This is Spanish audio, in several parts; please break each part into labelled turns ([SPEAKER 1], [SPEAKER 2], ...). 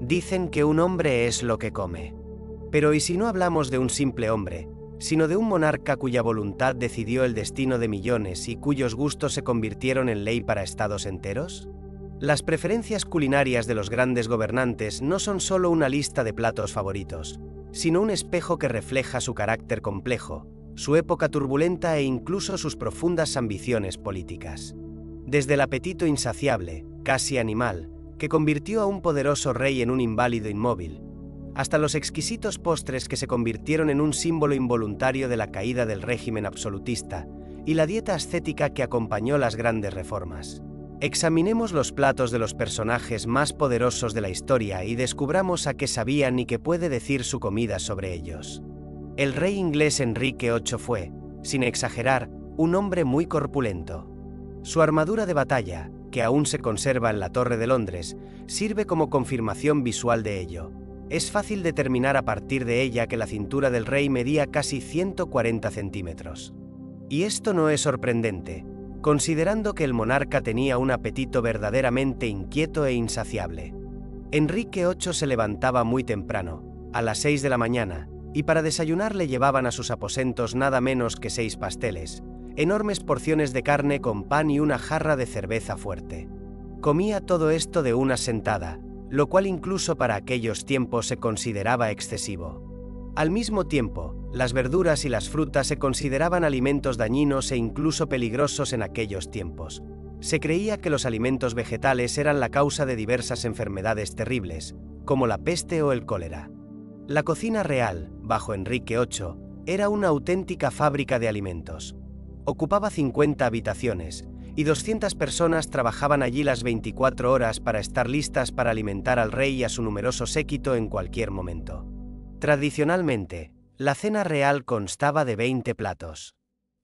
[SPEAKER 1] Dicen que un hombre es lo que come. Pero ¿y si no hablamos de un simple hombre, sino de un monarca cuya voluntad decidió el destino de millones y cuyos gustos se convirtieron en ley para estados enteros? Las preferencias culinarias de los grandes gobernantes no son solo una lista de platos favoritos, sino un espejo que refleja su carácter complejo, su época turbulenta e incluso sus profundas ambiciones políticas. Desde el apetito insaciable, casi animal, que convirtió a un poderoso rey en un inválido inmóvil, hasta los exquisitos postres que se convirtieron en un símbolo involuntario de la caída del régimen absolutista y la dieta ascética que acompañó las grandes reformas. Examinemos los platos de los personajes más poderosos de la historia y descubramos a qué sabían y qué puede decir su comida sobre ellos. El rey inglés Enrique VIII fue, sin exagerar, un hombre muy corpulento. Su armadura de batalla, que aún se conserva en la Torre de Londres, sirve como confirmación visual de ello. Es fácil determinar a partir de ella que la cintura del rey medía casi 140 centímetros. Y esto no es sorprendente, considerando que el monarca tenía un apetito verdaderamente inquieto e insaciable. Enrique VIII se levantaba muy temprano, a las 6 de la mañana, y para desayunar le llevaban a sus aposentos nada menos que 6 pasteles, enormes porciones de carne con pan y una jarra de cerveza fuerte. Comía todo esto de una sentada, lo cual incluso para aquellos tiempos se consideraba excesivo. Al mismo tiempo, las verduras y las frutas se consideraban alimentos dañinos e incluso peligrosos en aquellos tiempos. Se creía que los alimentos vegetales eran la causa de diversas enfermedades terribles, como la peste o el cólera. La cocina real, bajo Enrique VIII, era una auténtica fábrica de alimentos. Ocupaba 50 habitaciones, y 200 personas trabajaban allí las 24 horas para estar listas para alimentar al rey y a su numeroso séquito en cualquier momento. Tradicionalmente, la cena real constaba de 20 platos.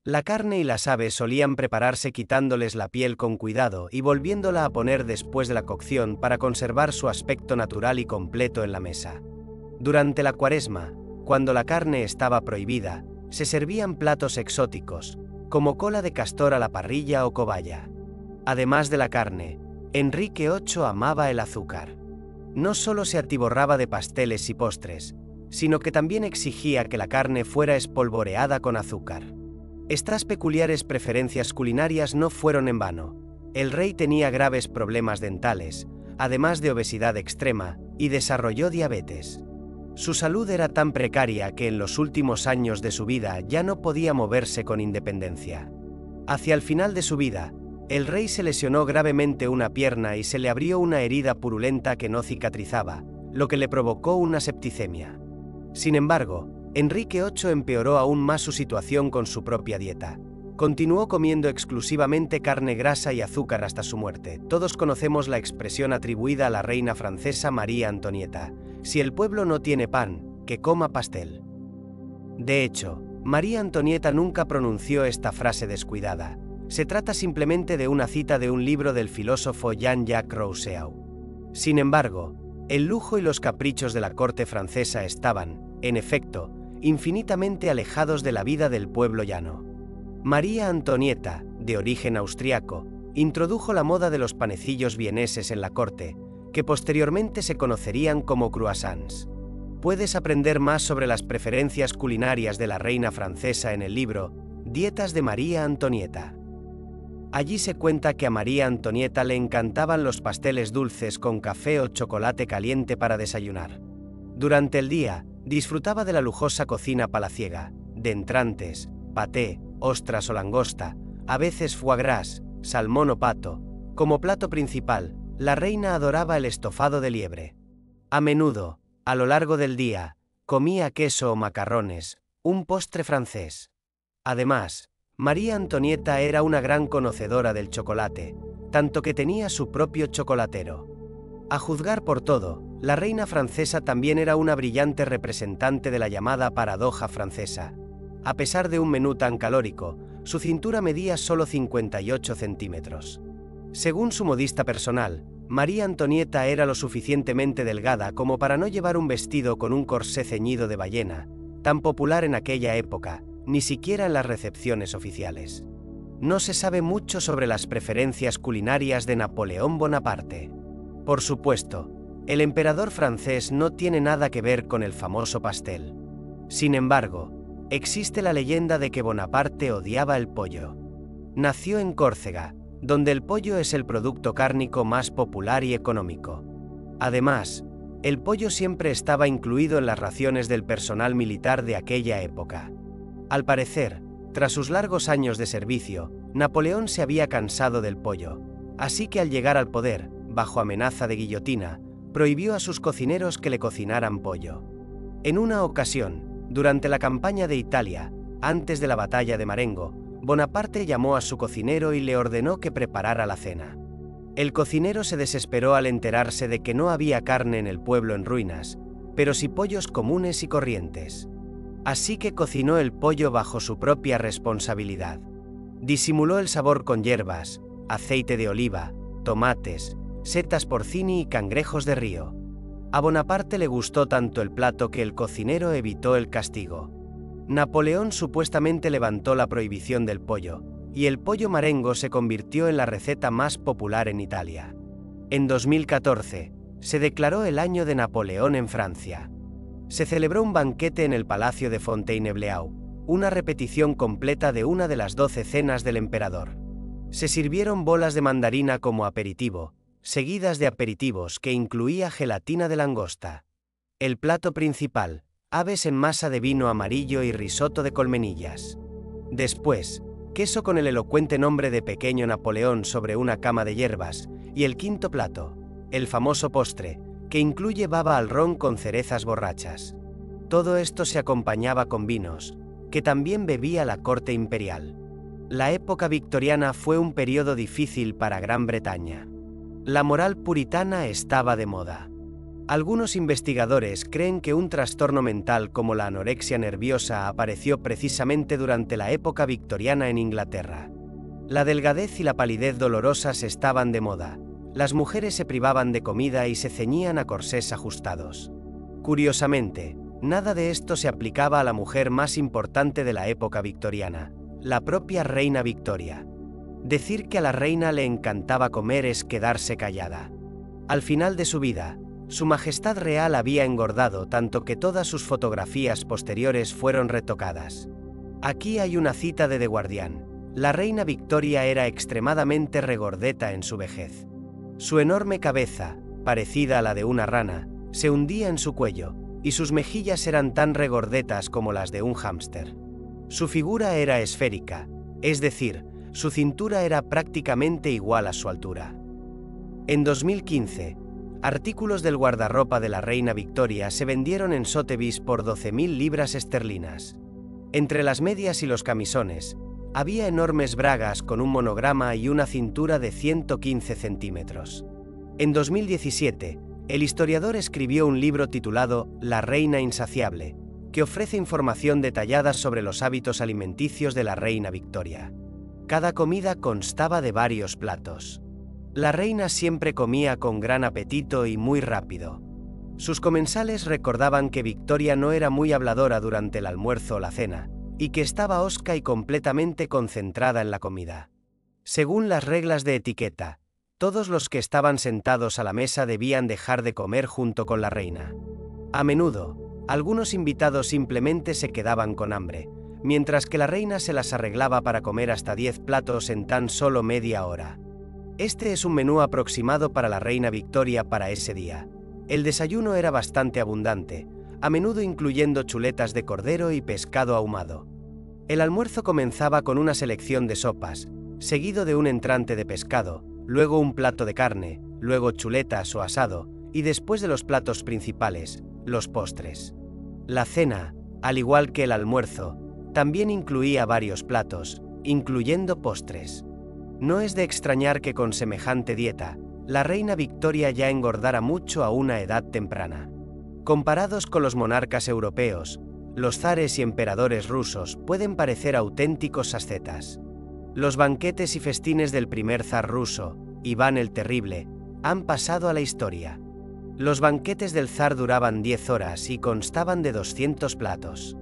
[SPEAKER 1] La carne y las aves solían prepararse quitándoles la piel con cuidado y volviéndola a poner después de la cocción para conservar su aspecto natural y completo en la mesa. Durante la Cuaresma, cuando la carne estaba prohibida, se servían platos exóticos, como cola de castor a la parrilla o cobaya. Además de la carne, Enrique VIII amaba el azúcar. No solo se atiborraba de pasteles y postres, sino que también exigía que la carne fuera espolvoreada con azúcar. Estas peculiares preferencias culinarias no fueron en vano. El rey tenía graves problemas dentales, además de obesidad extrema, y desarrolló diabetes. Su salud era tan precaria que en los últimos años de su vida ya no podía moverse con independencia. Hacia el final de su vida, el rey se lesionó gravemente una pierna y se le abrió una herida purulenta que no cicatrizaba, lo que le provocó una septicemia. Sin embargo, Enrique VIII empeoró aún más su situación con su propia dieta. Continuó comiendo exclusivamente carne grasa y azúcar hasta su muerte. Todos conocemos la expresión atribuida a la reina francesa María Antonieta: si el pueblo no tiene pan, que coma pastel. De hecho, María Antonieta nunca pronunció esta frase descuidada. Se trata simplemente de una cita de un libro del filósofo Jean-Jacques Rousseau. Sin embargo, el lujo y los caprichos de la corte francesa estaban, en efecto, infinitamente alejados de la vida del pueblo llano. María Antonieta, de origen austriaco, introdujo la moda de los panecillos vieneses en la corte, que posteriormente se conocerían como croissants. Puedes aprender más sobre las preferencias culinarias de la reina francesa en el libro Dietas de María Antonieta. Allí se cuenta que a María Antonieta le encantaban los pasteles dulces con café o chocolate caliente para desayunar. Durante el día, disfrutaba de la lujosa cocina palaciega, de entrantes, paté, ostras o langosta, a veces foie gras, salmón o pato. Como plato principal, la reina adoraba el estofado de liebre. A menudo, a lo largo del día, comía queso o macarrones, un postre francés. Además, María Antonieta era una gran conocedora del chocolate, tanto que tenía su propio chocolatero. A juzgar por todo, la reina francesa también era una brillante representante de la llamada paradoja francesa. A pesar de un menú tan calórico, su cintura medía solo 58 centímetros. Según su modista personal, María Antonieta era lo suficientemente delgada como para no llevar un vestido con un corsé ceñido de ballena, tan popular en aquella época, ni siquiera en las recepciones oficiales. No se sabe mucho sobre las preferencias culinarias de Napoleón Bonaparte. Por supuesto, El emperador francés no tiene nada que ver con el famoso pastel. Sin embargo, existe la leyenda de que Bonaparte odiaba el pollo. Nació en Córcega, donde el pollo es el producto cárnico más popular y económico. Además, el pollo siempre estaba incluido en las raciones del personal militar de aquella época. Al parecer, tras sus largos años de servicio, Napoleón se había cansado del pollo, así que al llegar al poder, bajo amenaza de guillotina, prohibió a sus cocineros que le cocinaran pollo. En una ocasión, durante la campaña de Italia, antes de la batalla de Marengo, Bonaparte llamó a su cocinero y le ordenó que preparara la cena. El cocinero se desesperó al enterarse de que no había carne en el pueblo en ruinas, pero sí pollos comunes y corrientes. Así que cocinó el pollo bajo su propia responsabilidad. Disimuló el sabor con hierbas, aceite de oliva, tomates, setas porcini y cangrejos de río. A Bonaparte le gustó tanto el plato que el cocinero evitó el castigo. Napoleón supuestamente levantó la prohibición del pollo, y el pollo marengo se convirtió en la receta más popular en Italia. En 2014, se declaró el Año de Napoleón en Francia. Se celebró un banquete en el Palacio de Fontainebleau, una repetición completa de una de las 12 cenas del emperador. Se sirvieron bolas de mandarina como aperitivo, seguidas de aperitivos que incluía gelatina de langosta. El plato principal, aves en masa de vino amarillo y risotto de colmenillas. Después, queso con el elocuente nombre de Pequeño Napoleón sobre una cama de hierbas, y el quinto plato, el famoso postre, que incluye baba al ron con cerezas borrachas. Todo esto se acompañaba con vinos, que también bebía la corte imperial. La época victoriana fue un periodo difícil para Gran Bretaña. La moral puritana estaba de moda. Algunos investigadores creen que un trastorno mental como la anorexia nerviosa apareció precisamente durante la época victoriana en Inglaterra. La delgadez y la palidez dolorosas estaban de moda. Las mujeres se privaban de comida y se ceñían a corsés ajustados. Curiosamente, nada de esto se aplicaba a la mujer más importante de la época victoriana, la propia reina Victoria. Decir que a la reina le encantaba comer es quedarse callada. Al final de su vida, Su Majestad Real había engordado tanto que todas sus fotografías posteriores fueron retocadas. Aquí hay una cita de The Guardian. La reina Victoria era extremadamente regordeta en su vejez. Su enorme cabeza, parecida a la de una rana, se hundía en su cuello, y sus mejillas eran tan regordetas como las de un hámster. Su figura era esférica, es decir, su cintura era prácticamente igual a su altura. En 2015, artículos del guardarropa de la reina Victoria se vendieron en Sotheby's por 12.000 libras esterlinas. Entre las medias y los camisones, había enormes bragas con un monograma y una cintura de 115 centímetros. En 2017, el historiador escribió un libro titulado La reina insaciable, que ofrece información detallada sobre los hábitos alimenticios de la reina Victoria. Cada comida constaba de varios platos. La reina siempre comía con gran apetito y muy rápido. Sus comensales recordaban que Victoria no era muy habladora durante el almuerzo o la cena, y que estaba hosca y completamente concentrada en la comida. Según las reglas de etiqueta, todos los que estaban sentados a la mesa debían dejar de comer junto con la reina. A menudo, algunos invitados simplemente se quedaban con hambre, mientras que la reina se las arreglaba para comer hasta 10 platos en tan solo media hora. Este es un menú aproximado para la reina Victoria para ese día. El desayuno era bastante abundante, a menudo incluyendo chuletas de cordero y pescado ahumado. El almuerzo comenzaba con una selección de sopas, seguido de un entrante de pescado, luego un plato de carne, luego chuletas o asado, y después de los platos principales, los postres. La cena, al igual que el almuerzo, también incluía varios platos, incluyendo postres. No es de extrañar que con semejante dieta, la reina Victoria ya engordara mucho a una edad temprana. Comparados con los monarcas europeos, los zares y emperadores rusos pueden parecer auténticos ascetas. Los banquetes y festines del primer zar ruso, Iván el Terrible, han pasado a la historia. Los banquetes del zar duraban 10 horas y constaban de 200 platos.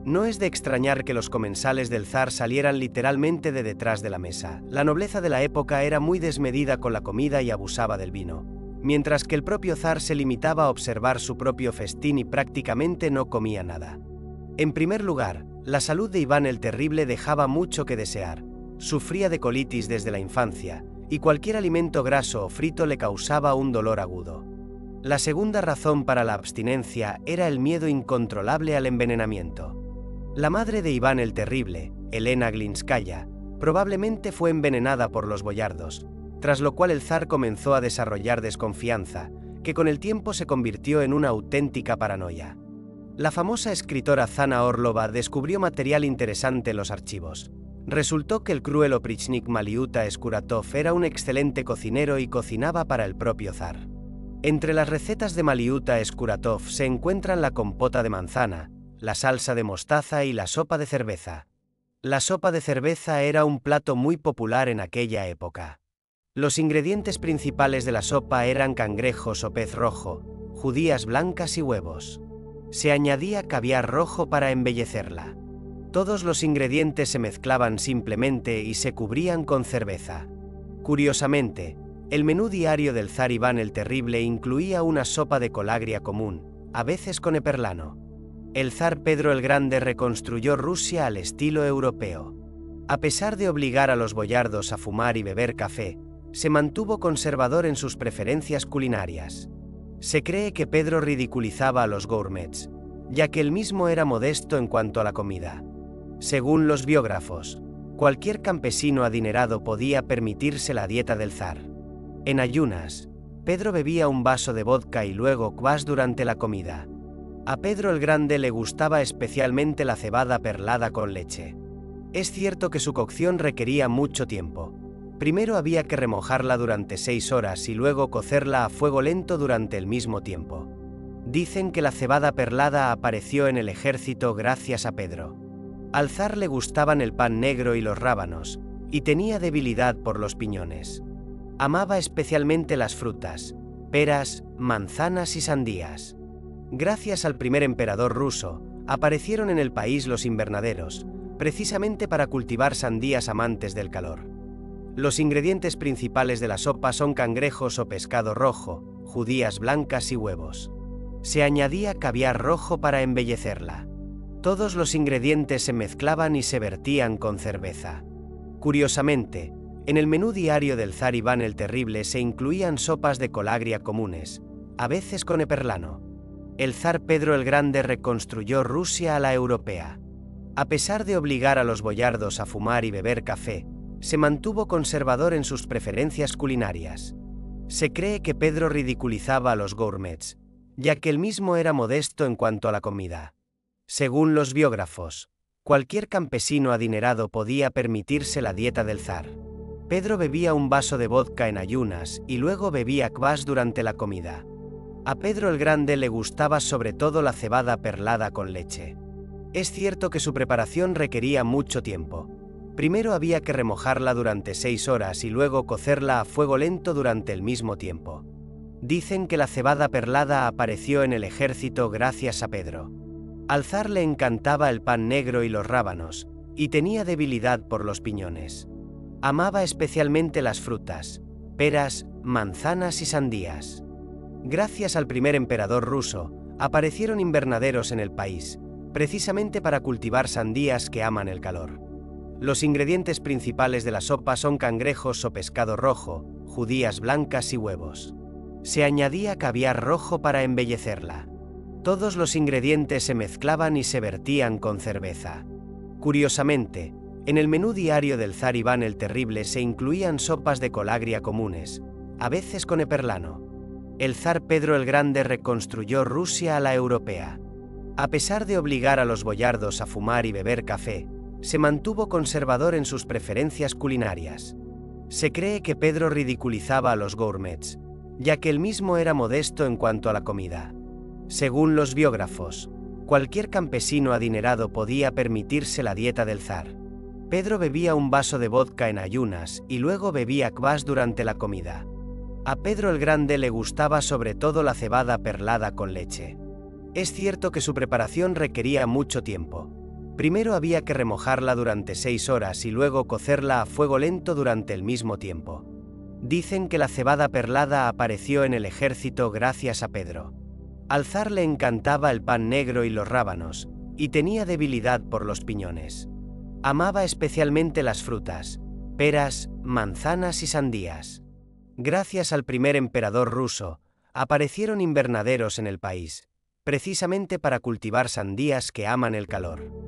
[SPEAKER 1] No es de extrañar que los comensales del zar salieran literalmente de detrás de la mesa. La nobleza de la época era muy desmedida con la comida y abusaba del vino, mientras que el propio zar se limitaba a observar su propio festín y prácticamente no comía nada. En primer lugar, la salud de Iván el Terrible dejaba mucho que desear. Sufría de colitis desde la infancia, y cualquier alimento graso o frito le causaba un dolor agudo. La segunda razón para la abstinencia era el miedo incontrolable al envenenamiento. La madre de Iván el Terrible, Elena Glinskaya, probablemente fue envenenada por los boyardos, tras lo cual el zar comenzó a desarrollar desconfianza, que con el tiempo se convirtió en una auténtica paranoia. La famosa escritora Zana Orlova descubrió material interesante en los archivos. Resultó que el cruel oprichnik Maliuta Skuratov era un excelente cocinero y cocinaba para el propio zar. Entre las recetas de Maliuta Skuratov se encuentran la compota de manzana, la salsa de mostaza y la sopa de cerveza. La sopa de cerveza era un plato muy popular en aquella época. Los ingredientes principales de la sopa eran cangrejos o pez rojo, judías blancas y huevos. Se añadía caviar rojo para embellecerla. Todos los ingredientes se mezclaban simplemente y se cubrían con cerveza. Curiosamente, el menú diario del zar Iván el Terrible incluía una sopa de colagria común, a veces con eperlano. El zar Pedro el Grande reconstruyó Rusia al estilo europeo. A pesar de obligar a los boyardos a fumar y beber café, se mantuvo conservador en sus preferencias culinarias. Se cree que Pedro ridiculizaba a los gourmets, ya que él mismo era modesto en cuanto a la comida. Según los biógrafos, cualquier campesino adinerado podía permitirse la dieta del zar. En ayunas, Pedro bebía un vaso de vodka y luego kvass durante la comida. A Pedro el Grande le gustaba especialmente la cebada perlada con leche. Es cierto que su cocción requería mucho tiempo. Primero había que remojarla durante 6 horas y luego cocerla a fuego lento durante el mismo tiempo. Dicen que la cebada perlada apareció en el ejército gracias a Pedro. Al zar le gustaban el pan negro y los rábanos, y tenía debilidad por los piñones. Amaba especialmente las frutas, peras, manzanas y sandías. Gracias al primer emperador ruso, aparecieron en el país los invernaderos, precisamente para cultivar sandías amantes del calor. Los ingredientes principales de la sopa son cangrejos o pescado rojo, judías blancas y huevos. Se añadía caviar rojo para embellecerla. Todos los ingredientes se mezclaban y se vertían con cerveza. Curiosamente, en el menú diario del zar Iván el Terrible se incluían sopas de colagria comunes, a veces con eperlano. El zar Pedro el Grande reconstruyó Rusia a la europea. A pesar de obligar a los boyardos a fumar y beber café, se mantuvo conservador en sus preferencias culinarias. Se cree que Pedro ridiculizaba a los gourmets, ya que él mismo era modesto en cuanto a la comida. Según los biógrafos, cualquier campesino adinerado podía permitirse la dieta del zar. Pedro bebía un vaso de vodka en ayunas y luego bebía kvass durante la comida. A Pedro el Grande le gustaba sobre todo la cebada perlada con leche. Es cierto que su preparación requería mucho tiempo. Primero había que remojarla durante 6 horas y luego cocerla a fuego lento durante el mismo tiempo. Dicen que la cebada perlada apareció en el ejército gracias a Pedro. Al zar le encantaba el pan negro y los rábanos, y tenía debilidad por los piñones. Amaba especialmente las frutas, peras, manzanas y sandías. Gracias al primer emperador ruso, aparecieron invernaderos en el país, precisamente para cultivar sandías que aman el calor. Los ingredientes principales de la sopa son cangrejos o pescado rojo, judías blancas y huevos. Se añadía caviar rojo para embellecerla. Todos los ingredientes se mezclaban y se vertían con cerveza. Curiosamente, en el menú diario del zar Iván el Terrible se incluían sopas de colagria comunes, a veces con eperlano. El zar Pedro el Grande reconstruyó Rusia a la europea. A pesar de obligar a los boyardos a fumar y beber café, se mantuvo conservador en sus preferencias culinarias. Se cree que Pedro ridiculizaba a los gourmets, ya que él mismo era modesto en cuanto a la comida. Según los biógrafos, cualquier campesino adinerado podía permitirse la dieta del zar. Pedro bebía un vaso de vodka en ayunas y luego bebía kvass durante la comida. A Pedro el Grande le gustaba sobre todo la cebada perlada con leche. Es cierto que su preparación requería mucho tiempo. Primero había que remojarla durante 6 horas y luego cocerla a fuego lento durante el mismo tiempo. Dicen que la cebada perlada apareció en el ejército gracias a Pedro. Al zar le encantaba el pan negro y los rábanos, y tenía debilidad por los piñones. Amaba especialmente las frutas, peras, manzanas y sandías. Gracias al primer emperador ruso, aparecieron invernaderos en el país, precisamente para cultivar sandías que aman el calor.